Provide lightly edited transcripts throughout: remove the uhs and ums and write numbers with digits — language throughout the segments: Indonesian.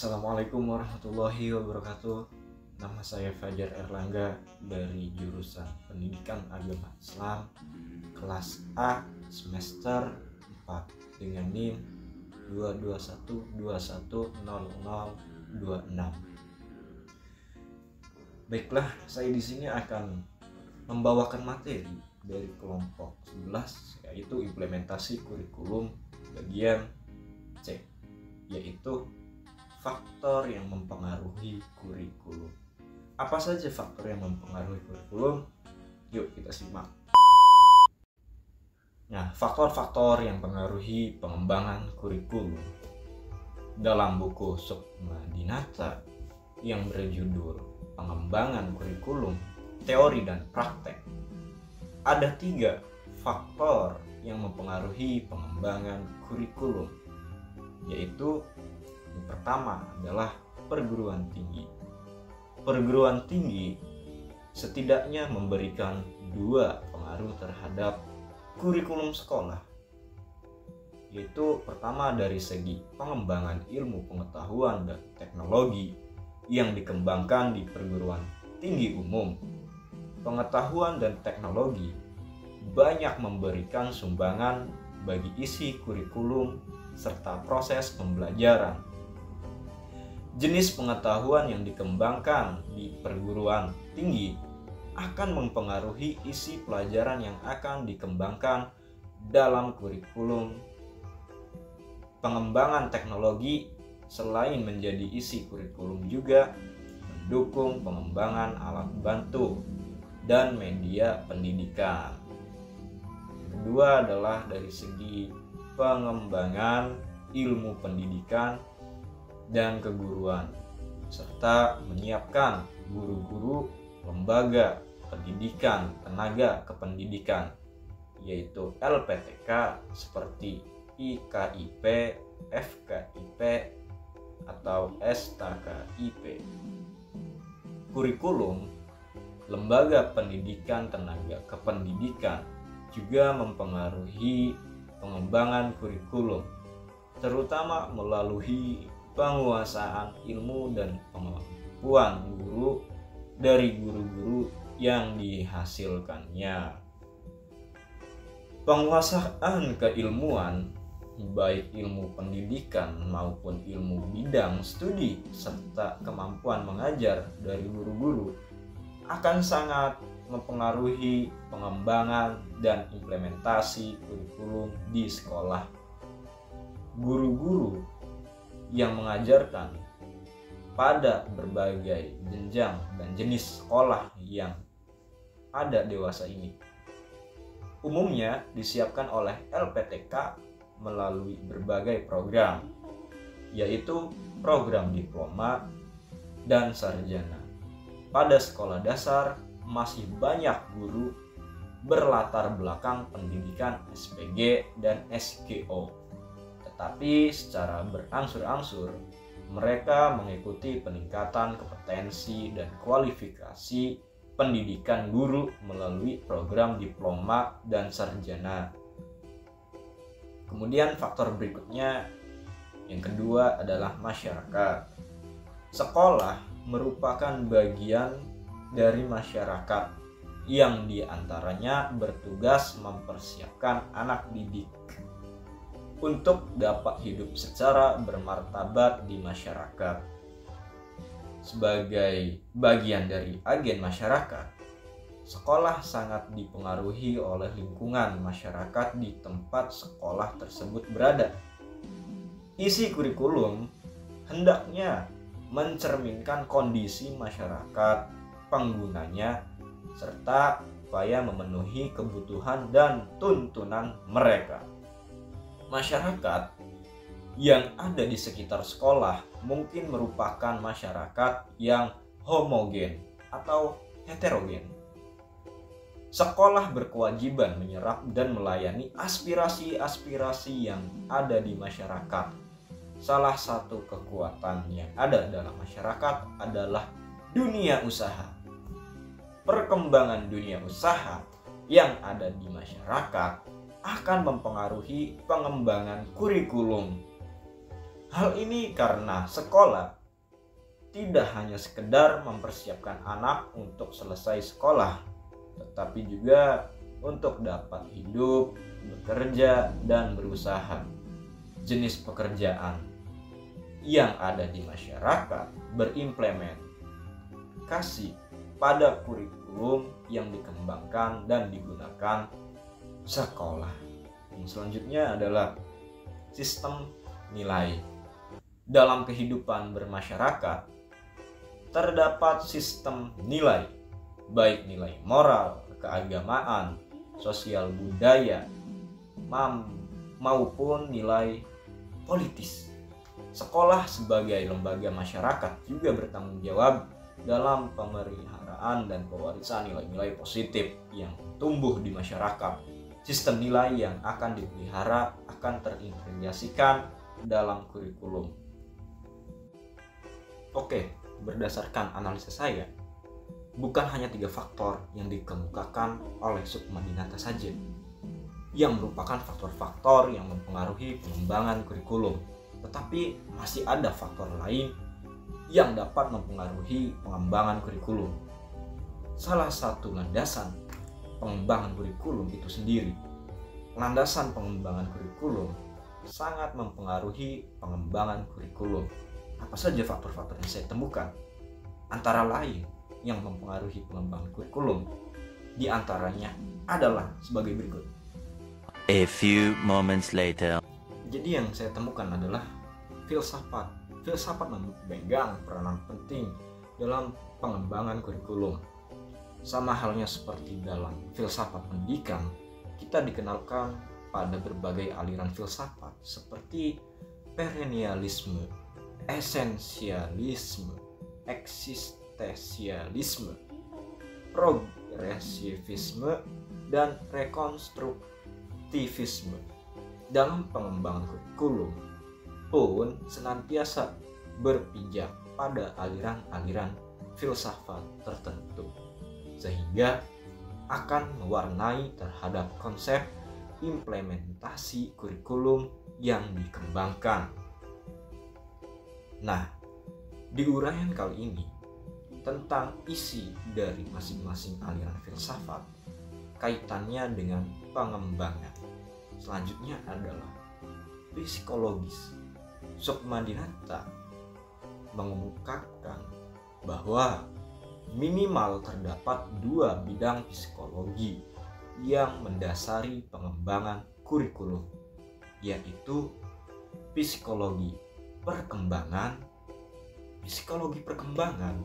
Assalamualaikum warahmatullahi wabarakatuh. Nama saya Fajar Erlangga dari jurusan Pendidikan Agama Islam kelas A semester 4 dengan NIM 221210026. Baiklah, saya di sini akan membawakan materi dari kelompok 11 yaitu implementasi kurikulum bagian C, yaitu faktor yang mempengaruhi kurikulum. Apa saja faktor yang mempengaruhi kurikulum? Yuk kita simak. Nah, faktor-faktor yang mempengaruhi pengembangan kurikulum dalam buku Sukma Dinata yang berjudul Pengembangan Kurikulum, Teori dan Praktek, ada 3 faktor yang mempengaruhi pengembangan kurikulum, yaitu yang pertama adalah perguruan tinggi. Perguruan tinggi setidaknya memberikan 2 pengaruh terhadap kurikulum sekolah, yaitu pertama dari segi pengembangan ilmu pengetahuan dan teknologi yang dikembangkan di perguruan tinggi umum. Pengetahuan dan teknologi banyak memberikan sumbangan bagi isi kurikulum serta proses pembelajaran. Jenis pengetahuan yang dikembangkan di perguruan tinggi akan mempengaruhi isi pelajaran yang akan dikembangkan dalam kurikulum. Pengembangan teknologi selain menjadi isi kurikulum juga mendukung pengembangan alat bantu dan media pendidikan. Kedua adalah dari segi pengembangan ilmu pendidikan dan keguruan, serta menyiapkan guru-guru lembaga pendidikan tenaga kependidikan, yaitu LPTK seperti IKIP, FKIP, atau STKIP. Kurikulum lembaga pendidikan tenaga kependidikan juga mempengaruhi pengembangan kurikulum, terutama melalui penguasaan ilmu dan kemampuan guru dari guru-guru yang dihasilkannya. Penguasaan keilmuan, baik ilmu pendidikan maupun ilmu bidang studi serta kemampuan mengajar dari guru-guru akan sangat mempengaruhi pengembangan dan implementasi kurikulum di sekolah. Guru-guru yang mengajarkan pada berbagai jenjang dan jenis sekolah yang ada dewasa ini umumnya disiapkan oleh LPTK melalui berbagai program, yaitu program diploma dan sarjana. Pada sekolah dasar masih banyak guru berlatar belakang pendidikan SPG dan SGO, tetapi secara berangsur-angsur mereka mengikuti peningkatan kompetensi dan kualifikasi pendidikan guru melalui program diploma dan sarjana. Kemudian faktor berikutnya yang kedua adalah masyarakat. Sekolah merupakan bagian dari masyarakat yang diantaranya bertugas mempersiapkan anak didik untuk dapat hidup secara bermartabat di masyarakat. Sebagai bagian dari agen masyarakat, sekolah sangat dipengaruhi oleh lingkungan masyarakat di tempat sekolah tersebut berada. Isi kurikulum hendaknya mencerminkan kondisi masyarakat penggunanya serta upaya memenuhi kebutuhan dan tuntunan mereka. Masyarakat yang ada di sekitar sekolah mungkin merupakan masyarakat yang homogen atau heterogen. Sekolah berkewajiban menyerap dan melayani aspirasi-aspirasi yang ada di masyarakat. Salah satu kekuatan yang ada dalam masyarakat adalah dunia usaha. Perkembangan dunia usaha yang ada di masyarakat akan mempengaruhi pengembangan kurikulum. Hal ini karena sekolah tidak hanya sekedar mempersiapkan anak untuk selesai sekolah, tetapi juga untuk dapat hidup, bekerja, dan berusaha. Jenis pekerjaan yang ada di masyarakat berimplementasi pada kurikulum yang dikembangkan dan digunakan sekolah. Yang selanjutnya adalah sistem nilai. Dalam kehidupan bermasyarakat, terdapat sistem nilai, baik nilai moral, keagamaan, sosial budaya, maupun nilai politis. Sekolah sebagai lembaga masyarakat juga bertanggung jawab dalam pemeliharaan dan pewarisan nilai-nilai positif yang tumbuh di masyarakat. Sistem nilai yang akan dipelihara akan terintegrasikan dalam kurikulum. Oke, berdasarkan analisa saya, bukan hanya 3 faktor yang dikemukakan oleh Sukma Dinata saja yang merupakan faktor-faktor yang mempengaruhi pengembangan kurikulum, tetapi masih ada faktor lain yang dapat mempengaruhi pengembangan kurikulum. Salah satu landasan pengembangan kurikulum itu sendiri. Landasan pengembangan kurikulum sangat mempengaruhi pengembangan kurikulum. Apa saja faktor-faktor yang saya temukan? Antara lain yang mempengaruhi pengembangan kurikulum, di antaranya adalah sebagai berikut. A few moments later. Jadi yang saya temukan adalah filsafat. Filsafat memegang peranan penting dalam pengembangan kurikulum. Sama halnya seperti dalam filsafat pendidikan, kita dikenalkan pada berbagai aliran filsafat seperti perennialisme, esensialisme, eksistensialisme, progresivisme, dan rekonstruktivisme. Dalam pengembangan kurikulum pun senantiasa berpijak pada aliran-aliran filsafat tertentu, sehingga akan mewarnai terhadap konsep implementasi kurikulum yang dikembangkan. Nah, di uraian kali ini tentang isi dari masing-masing aliran filsafat, kaitannya dengan pengembangan. Selanjutnya adalah psikologis. Sukma Dinata mengungkapkan bahwa minimal terdapat 2 bidang psikologi yang mendasari pengembangan kurikulum, yaitu psikologi perkembangan. Psikologi perkembangan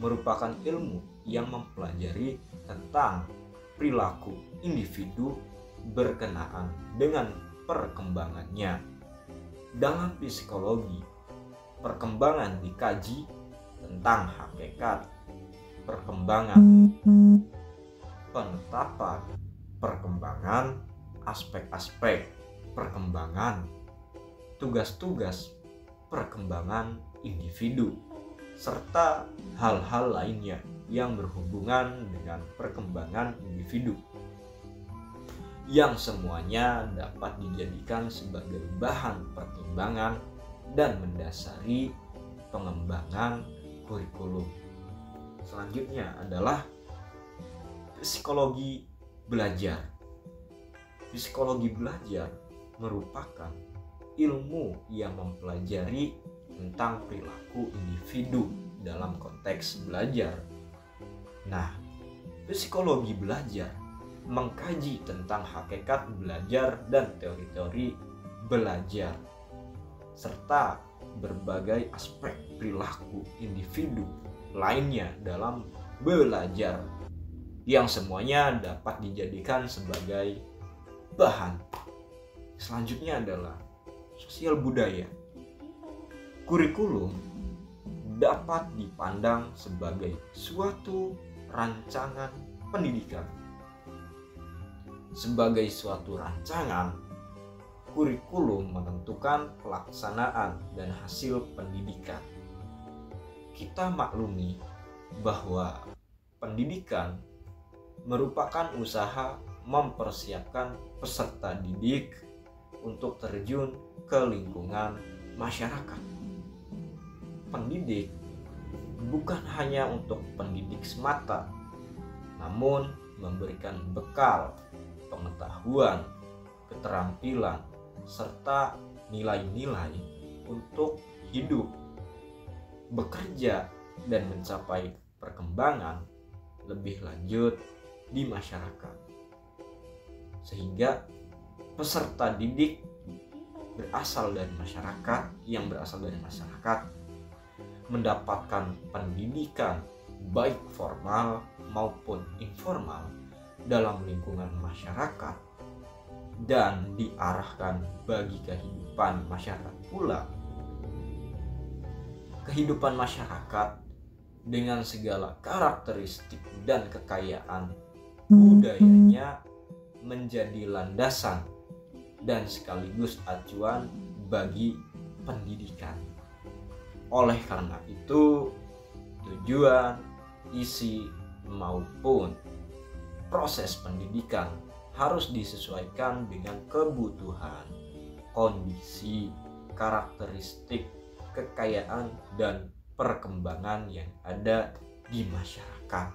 merupakan ilmu yang mempelajari tentang perilaku individu berkenaan dengan perkembangannya. Dalam psikologi perkembangan dikaji tentang hakikat perkembangan, penetapan perkembangan, aspek-aspek perkembangan, tugas-tugas perkembangan individu, serta hal-hal lainnya yang berhubungan dengan perkembangan individu, yang semuanya dapat dijadikan sebagai bahan pertimbangan dan mendasari pengembangan kurikulum. Selanjutnya adalah psikologi belajar. Psikologi belajar merupakan ilmu yang mempelajari tentang perilaku individu dalam konteks belajar. Nah, psikologi belajar mengkaji tentang hakikat belajar dan teori-teori belajar, serta berbagai aspek perilaku individu lainnya dalam belajar, yang semuanya dapat dijadikan sebagai bahan. Selanjutnya adalah sosial budaya. Kurikulum dapat dipandang sebagai suatu rancangan pendidikan. Sebagai suatu rancangan, kurikulum menentukan pelaksanaan dan hasil pendidikan. Kita maklumi bahwa pendidikan merupakan usaha mempersiapkan peserta didik untuk terjun ke lingkungan masyarakat. Pendidik bukan hanya untuk pendidik semata, namun memberikan bekal, pengetahuan, keterampilan, serta nilai-nilai untuk hidup, bekerja, dan mencapai perkembangan lebih lanjut di masyarakat. Sehingga peserta didik yang berasal dari masyarakat mendapatkan pendidikan baik formal maupun informal dalam lingkungan masyarakat dan diarahkan bagi kehidupan masyarakat pula. Kehidupan masyarakat dengan segala karakteristik dan kekayaan budayanya menjadi landasan dan sekaligus acuan bagi pendidikan. Oleh karena itu, tujuan, isi, maupun proses pendidikan harus disesuaikan dengan kebutuhan, kondisi, karakteristik, kekayaan, dan perkembangan yang ada di masyarakat.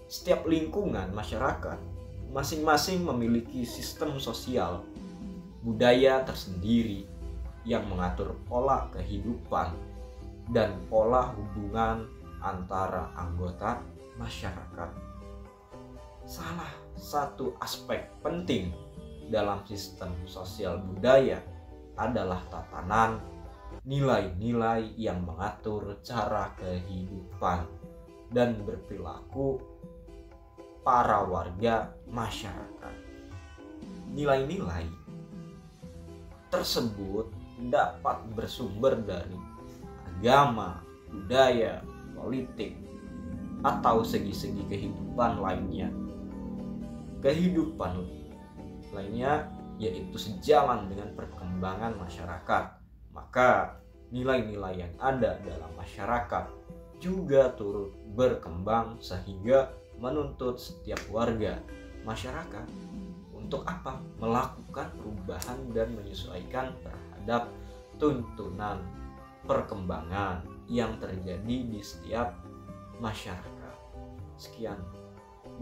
Setiap lingkungan masyarakat masing-masing memiliki sistem sosial, budaya tersendiri yang mengatur pola kehidupan dan pola hubungan antara anggota masyarakat. Salah satu aspek penting dalam sistem sosial budaya adalah tatanan nilai-nilai yang mengatur cara kehidupan dan berperilaku para warga masyarakat. Nilai-nilai tersebut dapat bersumber dari agama, budaya, politik, atau segi-segi kehidupan lainnya. Kehidupan lainnya yaitu sejalan dengan perkembangan masyarakat. Maka nilai-nilai yang ada dalam masyarakat juga turut berkembang sehingga menuntut setiap warga masyarakat untuk apa? Melakukan perubahan dan menyesuaikan terhadap tuntunan perkembangan yang terjadi di setiap masyarakat. Sekian,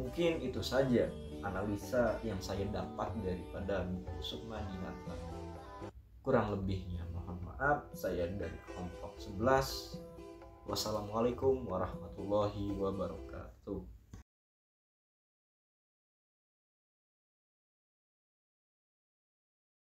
mungkin itu saja analisa yang saya dapat daripada buku Sukma Dinata. Kurang lebihnya mohon maaf, saya dari kelompok 11. Wassalamualaikum warahmatullahi wabarakatuh.